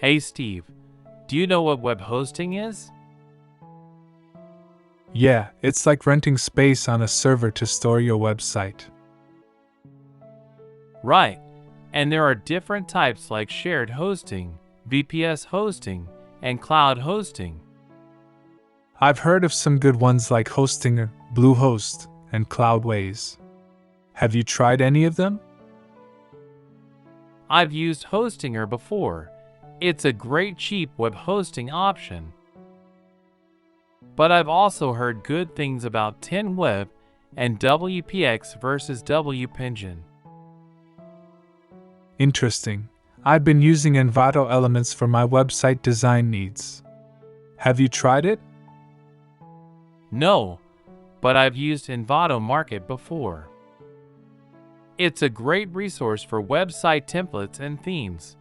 Hey Steve, do you know what web hosting is? Yeah, it's like renting space on a server to store your website. Right, and there are different types like shared hosting, VPS hosting, and cloud hosting. I've heard of some good ones like Hostinger, Bluehost, and Cloudways. Have you tried any of them? I've used Hostinger before. It's a great cheap web hosting option. But I've also heard good things about 10web and WPX versus WPengine. Interesting. I've been using Envato Elements for my website design needs. Have you tried it? No, but I've used Envato Market before. It's a great resource for website templates and themes.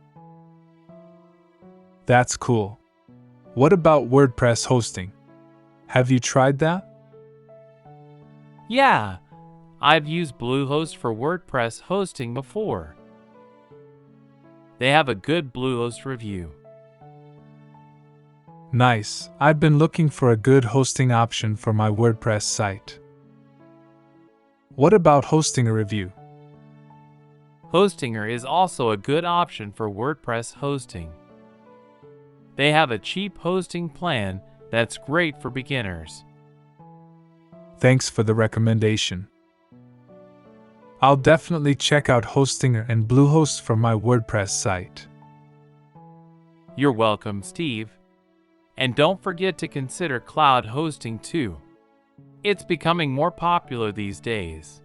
That's cool. What about WordPress hosting? Have you tried that? Yeah, I've used Bluehost for WordPress hosting before. They have a good Bluehost review. Nice. I've been looking for a good hosting option for my WordPress site. What about hosting a review? Hostinger is also a good option for WordPress hosting. They have a cheap hosting plan that's great for beginners. Thanks for the recommendation. I'll definitely check out Hostinger and Bluehost for my WordPress site. You're welcome, Steve. And don't forget to consider cloud hosting too. It's becoming more popular these days.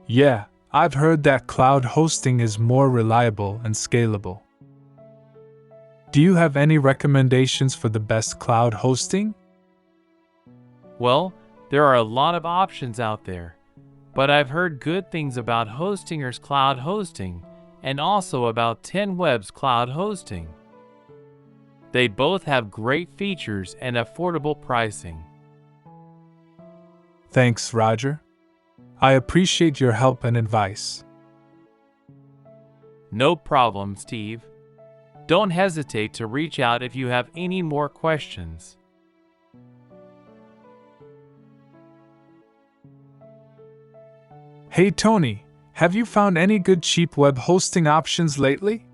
Yeah, I've heard that cloud hosting is more reliable and scalable. Do you have any recommendations for the best cloud hosting? Well, there are a lot of options out there, but I've heard good things about Hostinger's cloud hosting and also about 10web's cloud hosting. They both have great features and affordable pricing. Thanks, Roger. I appreciate your help and advice. No problem, Steve. Don't hesitate to reach out if you have any more questions. Hey Tony, have you found any good cheap web hosting options lately?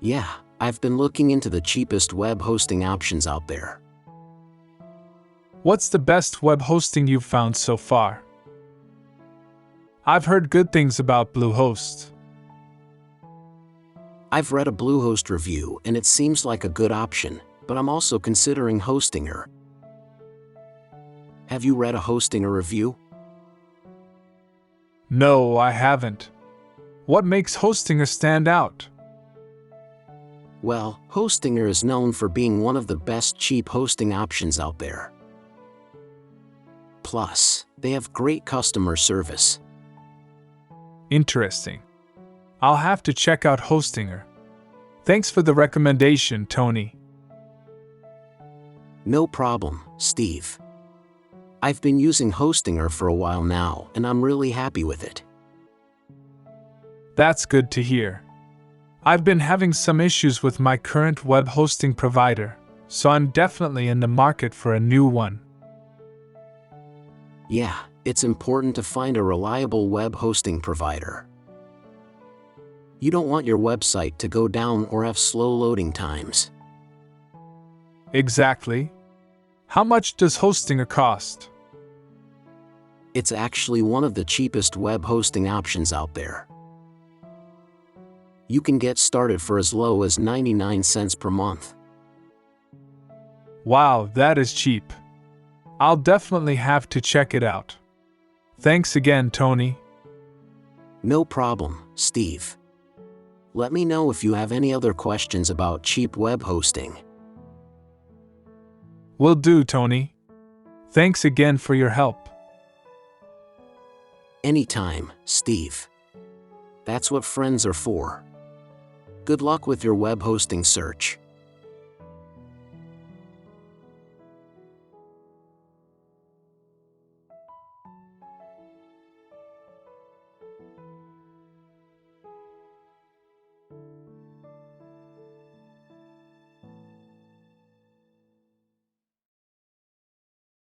Yeah, I've been looking into the cheapest web hosting options out there. What's the best web hosting you've found so far? I've heard good things about Bluehost. I've read a Bluehost review and it seems like a good option, but I'm also considering Hostinger. Have you read a Hostinger review? No, I haven't. What makes Hostinger stand out? Well, Hostinger is known for being one of the best cheap hosting options out there. Plus, they have great customer service. Interesting. I'll have to check out Hostinger. Thanks for the recommendation, Tony. No problem, Steve. I've been using Hostinger for a while now, and I'm really happy with it. That's good to hear. I've been having some issues with my current web hosting provider, so I'm definitely in the market for a new one. Yeah, it's important to find a reliable web hosting provider. You don't want your website to go down or have slow loading times. Exactly. How much does Hostinger cost? It's actually one of the cheapest web hosting options out there. You can get started for as low as 99 cents per month. Wow, that is cheap. I'll definitely have to check it out. Thanks again, Tony. No problem, Steve. Let me know if you have any other questions about cheap web hosting. Will do, Tony. Thanks again for your help. Anytime, Steve. That's what friends are for. Good luck with your web hosting search.